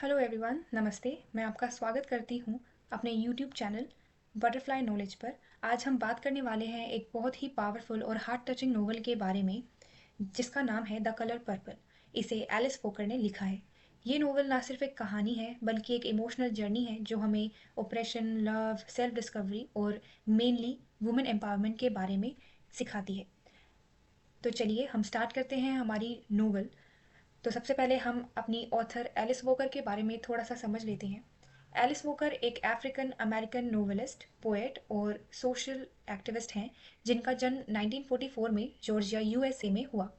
Hello everyone, नमस्ते। मैं आपका स्वागत करती हूँ अपने यूट्यूब चैनल बटरफ्लाई नॉलेज पर। आज हम बात करने वाले हैं एक बहुत ही पावरफुल और हार्ट टचिंग नोवेल के बारे में, जिसका नाम है द कलर पर्पल। इसे एलिस फोकर ने लिखा है। ये नोवेल ना सिर्फ एक कहानी है बल्कि एक इमोशनल जर्नी है जो हमें ऑपरेशन, लव, सेल्फ डिस्कवरी और मेनली वुमेन एम्पावरमेंट के बारे में सिखाती है। तो चलिए हम स्टार्ट करते हैं हमारी नोवेल। तो सबसे पहले हम अपनी ऑथर एलिस वोकर के बारे में थोड़ा सा समझ लेते हैं। एलिस वोकर एक अफ्रीकन अमेरिकन नोवेलिस्ट, पोएट और सोशल एक्टिविस्ट हैं जिनका जन्म 1944 में जॉर्जिया यूएसए में हुआ।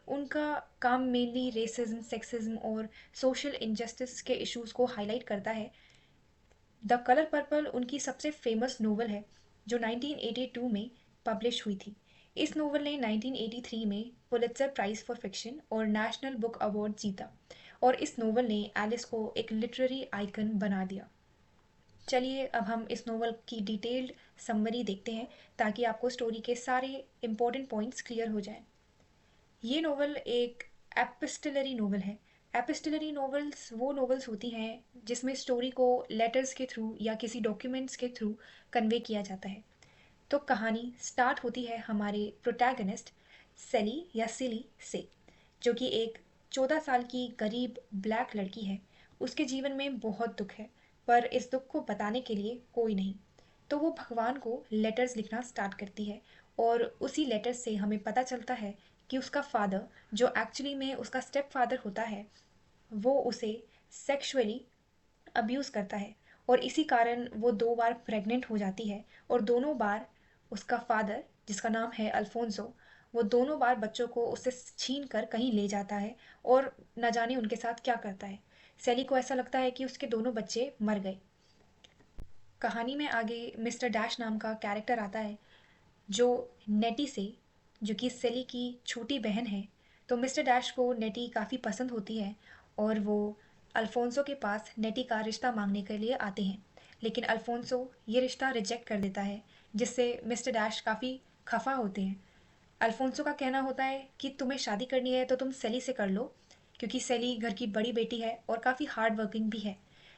उनका काम मेनली रेसिज्म, सेक्सिज्म और सोशल इनजस्टिस के इश्यूज को हाईलाइट करता है। द कलर पर्पल उनकी सबसे फेमस नोवेल है जो 1982 में पब्लिश हुई थी। इस नोवेल ने 1983 में पुलित्जर प्राइज फॉर फिक्शन और नेशनल बुक अवार्ड जीता और इस नोवेल ने एलिस को एक लिटरेरी आइकन बना दिया। चलिए अब हम इस नोवेल की डिटेल्ड समरी देखते हैं ताकि आपको स्टोरी के सारे इम्पोर्टेंट पॉइंट्स क्लियर हो जाएं। ये नोवेल एक एपिस्टलरी नोवेल है। एपिस्टलरी नोवेल्स वो नोवेल्स होती हैं जिसमें स्टोरी को लेटर्स के थ्रू या किसी डॉक्यूमेंट्स के थ्रू कन्वे किया जाता है। तो कहानी स्टार्ट होती है हमारे प्रोटैगनिस्ट सेली या सिली से, जो कि एक 14 साल की गरीब ब्लैक लड़की है। उसके जीवन में बहुत दुख है, पर इस दुख को बताने के लिए कोई नहीं। तो वो भगवान को लेटर्स लिखना स्टार्ट करती है और उसी लेटर्स से हमें पता चलता है कि उसका फादर, जो एक्चुअली में उसका स्टेप फादर होता है, वो उसे सेक्सुअली अब्यूज़ करता है और इसी कारण वो 2 बार प्रेग्नेंट हो जाती है। और दोनों बार उसका फादर, जिसका नाम है अल्फोंसो, वो दोनों बार बच्चों को उससे छीन कर कहीं ले जाता है और न जाने उनके साथ क्या करता है। सेली को ऐसा लगता है कि उसके दोनों बच्चे मर गए। कहानी में आगे मिस्टर डैश नाम का कैरेक्टर आता है जो नेटी से, जो कि सेली की छोटी बहन है। तो मिस्टर डैश को नेटी काफ़ी पसंद होती है और वो अल्फोंसो के पास नेटी का रिश्ता मांगने के लिए आते हैं, लेकिन अल्फोंसो ये रिश्ता रिजेक्ट कर देता है, जिससे मिस्टर डैश काफ़ी खफा होते हैं। अल्फोंसो का कहना होता है कि तुम्हें शादी करनी है तो तुम सेली से कर लो, क्योंकि सेली घर की बड़ी बेटी है और काफ़ी हार्ड वर्किंग भी है।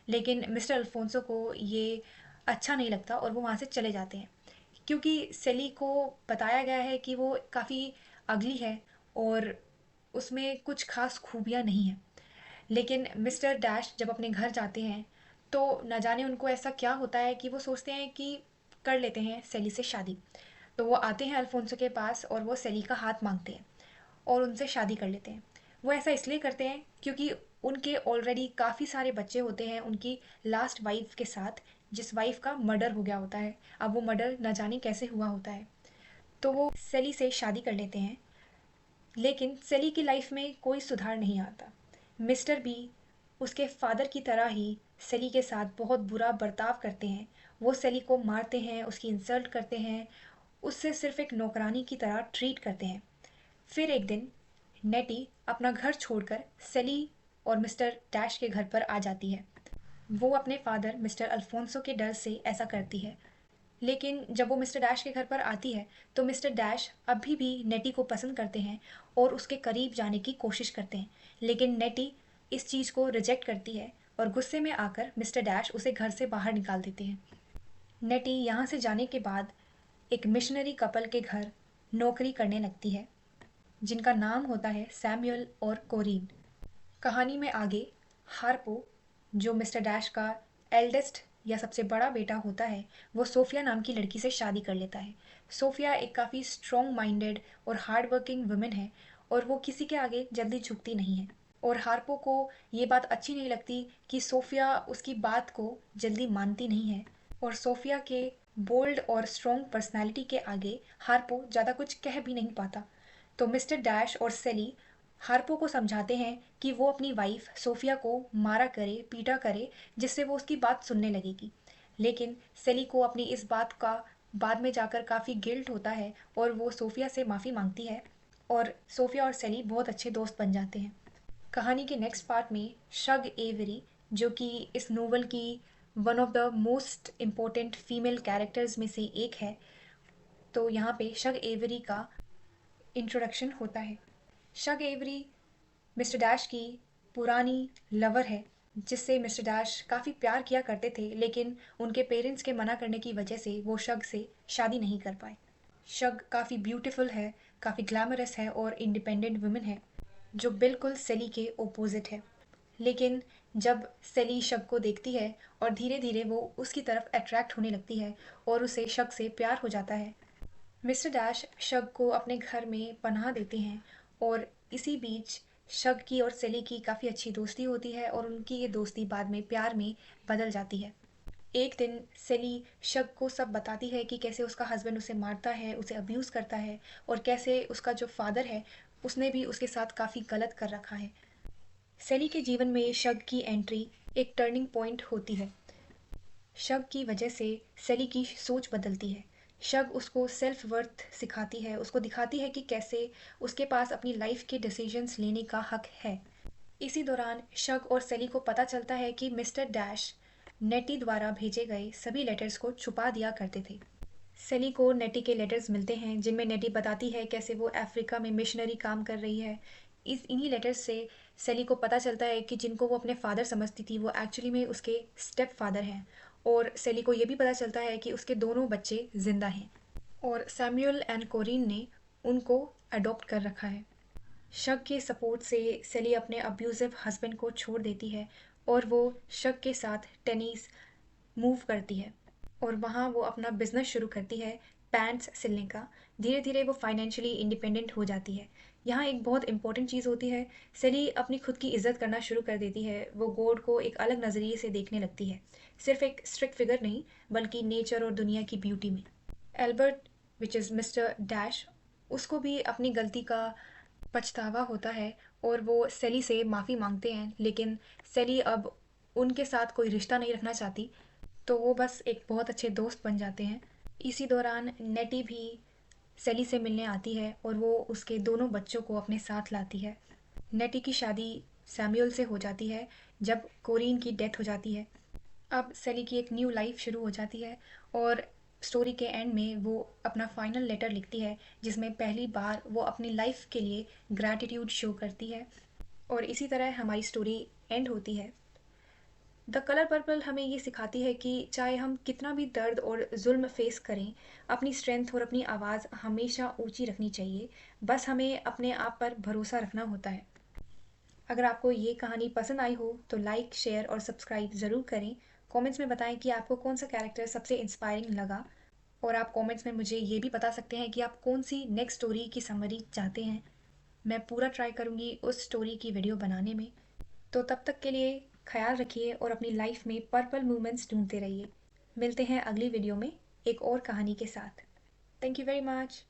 लेकिन मिस्टर अल्फोंसो को ये अच्छा नहीं लगता और वो वहाँ से चले जाते हैं, क्योंकि सेली को बताया गया है कि वो काफ़ी अगली है और उसमें कुछ खास खूबियाँ नहीं हैं। लेकिन मिस्टर डैश जब अपने घर जाते हैं तो न जाने उनको ऐसा क्या होता है कि वो सोचते हैं कि कर लेते हैं सेली से शादी। तो वो आते हैं अल्फोंसो के पास और वो सेली का हाथ मांगते हैं और उनसे शादी कर लेते हैं। वो ऐसा इसलिए करते हैं क्योंकि उनके ऑलरेडी काफ़ी सारे बच्चे होते हैं उनकी लास्ट वाइफ के साथ, जिस वाइफ का मर्डर हो गया होता है। अब वो मर्डर न जाने कैसे हुआ होता है। तो वो सेली से शादी कर लेते हैं, लेकिन सेली की लाइफ में कोई सुधार नहीं आता। मिस्टर बी उसके फादर की तरह ही सेली के साथ बहुत बुरा बर्ताव करते हैं। वो सेली को मारते हैं, उसकी इंसल्ट करते हैं, उससे सिर्फ एक नौकरानी की तरह ट्रीट करते हैं। फिर एक दिन नेटी अपना घर छोड़कर सेली और मिस्टर डैश के घर पर आ जाती है। वो अपने फादर मिस्टर अल्फोंसो के डर से ऐसा करती है। लेकिन जब वो मिस्टर डैश के घर पर आती है तो मिस्टर डैश अभी भी नेटी को पसंद करते हैं और उसके करीब जाने की कोशिश करते हैं, लेकिन नेटी इस चीज़ को रिजेक्ट करती है और गुस्से में आकर मिस्टर डैश उसे घर से बाहर निकाल देते हैं। नेटी यहाँ से जाने के बाद एक मिशनरी कपल के घर नौकरी करने लगती है, जिनका नाम होता है सैमुअल और कोरीन। कहानी में आगे हार्पो, जो मिस्टर डैश का एल्डेस्ट या सबसे बड़ा बेटा होता है, वो सोफिया नाम की लड़की से शादी कर लेता है। सोफिया एक काफ़ी स्ट्रॉन्ग माइंडेड और हार्ड वर्किंग वुमेन है और वो किसी के आगे जल्दी झुकती नहीं है। और हार्पो को ये बात अच्छी नहीं लगती कि सोफिया उसकी बात को जल्दी मानती नहीं है, और सोफिया के बोल्ड और स्ट्रॉन्ग पर्सनैलिटी के आगे हार्पो ज़्यादा कुछ कह भी नहीं पाता। तो मिस्टर डैश और सेली हार्पो को समझाते हैं कि वो अपनी वाइफ सोफिया को मारा करे, पीटा करे, जिससे वो उसकी बात सुनने लगेगी। लेकिन सेली को अपनी इस बात का बाद में जाकर काफ़ी गिल्ट होता है और वो सोफिया से माफ़ी मांगती है और सोफिया और सेली बहुत अच्छे दोस्त बन जाते हैं। कहानी के नेक्स्ट पार्ट में शग एवरी, जो कि इस नोवेल की one of the most important female characters में से एक है, तो यहाँ पे शग एवरी का इंट्रोडक्शन होता है। शग एवरी मिस्टर डैश की पुरानी लवर है जिससे मिस्टर डैश काफ़ी प्यार किया करते थे, लेकिन उनके पेरेंट्स के मना करने की वजह से वो शग से शादी नहीं कर पाए। शग काफ़ी ब्यूटीफुल है, काफ़ी ग्लैमरस है और इंडिपेंडेंट वुमेन है, जो बिल्कुल सेली के ओपोजिट है। लेकिन जब सेली शग को देखती है और धीरे धीरे वो उसकी तरफ अट्रैक्ट होने लगती है और उसे शग से प्यार हो जाता है। मिस्टर डैश शग को अपने घर में पनाह देते हैं और इसी बीच शग की और सेली की काफ़ी अच्छी दोस्ती होती है और उनकी ये दोस्ती बाद में प्यार में बदल जाती है। एक दिन सेली शग को सब बताती है कि कैसे उसका हस्बैंड उसे मारता है, उसे अब्यूज़ करता है और कैसे उसका जो फादर है उसने भी उसके साथ काफ़ी गलत कर रखा है। सेली के जीवन में शग की एंट्री एक टर्निंग पॉइंट होती है। शग की वजह से सेली की सोच बदलती है। शग उसको सेल्फ वर्थ सिखाती है, उसको दिखाती है कि कैसे उसके पास अपनी लाइफ के डिसीजंस लेने का हक है। इसी दौरान शग और सेली को पता चलता है कि मिस्टर डैश नेटी द्वारा भेजे गए सभी लेटर्स को छुपा दिया करते थे। सेली को नेटी के लेटर्स मिलते हैं जिनमें नेटी बताती है कैसे वो अफ्रीका में मिशनरी काम कर रही है। इस इन्हीं लेटर्स से सेली को पता चलता है कि जिनको वो अपने फादर समझती थी वो एक्चुअली में उसके स्टेप फादर हैं। और सेली को ये भी पता चलता है कि उसके दोनों बच्चे जिंदा हैं और सैमुअल एंड कोरिन ने उनको अडॉप्ट कर रखा है। शक के सपोर्ट से सेली अपने अब्यूजिव हस्बैंड को छोड़ देती है और वो शक के साथ टेनिस मूव करती है और वहाँ वो अपना बिजनेस शुरू करती है पैंट्स सिलने का। धीरे धीरे वो फाइनेंशियली इंडिपेंडेंट हो जाती है। यहाँ एक बहुत इंपॉर्टेंट चीज़ होती है, सेली अपनी खुद की इज्जत करना शुरू कर देती है। वो गॉड को एक अलग नज़रिए से देखने लगती है, सिर्फ एक स्ट्रिक्ट फिगर नहीं बल्कि नेचर और दुनिया की ब्यूटी में। Albert which is mister dash, उसको भी अपनी गलती का पछतावा होता है और वो सेली से माफ़ी मांगते हैं, लेकिन सेली अब उनके साथ कोई रिश्ता नहीं रखना चाहती, तो वो बस एक बहुत अच्छे दोस्त बन जाते हैं। इसी दौरान नेटी भी सेली से मिलने आती है और वो उसके दोनों बच्चों को अपने साथ लाती है। नेटी की शादी सैमुअल से हो जाती है जब कोरीन की डेथ हो जाती है। अब सेली की एक न्यू लाइफ शुरू हो जाती है और स्टोरी के एंड में वो अपना फाइनल लेटर लिखती है जिसमें पहली बार वो अपनी लाइफ के लिए ग्रैटिट्यूड शो करती है और इसी तरह हमारी स्टोरी एंड होती है। द कलर पर्पल हमें ये सिखाती है कि चाहे हम कितना भी दर्द और जुल्म फेस करें, अपनी स्ट्रेंथ और अपनी आवाज़ हमेशा ऊंची रखनी चाहिए। बस हमें अपने आप पर भरोसा रखना होता है। अगर आपको ये कहानी पसंद आई हो तो लाइक, शेयर और सब्सक्राइब ज़रूर करें। कमेंट्स में बताएं कि आपको कौन सा कैरेक्टर सबसे इंस्पायरिंग लगा और आप कमेंट्स में मुझे ये भी बता सकते हैं कि आप कौन सी नेक्स्ट स्टोरी की समरी चाहते हैं। मैं पूरा ट्राई करूँगी उस स्टोरी की वीडियो बनाने में। तो तब तक के लिए ख्याल रखिए और अपनी लाइफ में पर्पल मूवमेंट्स ढूंढते रहिए। मिलते हैं अगली वीडियो में एक और कहानी के साथ। Thank you very much.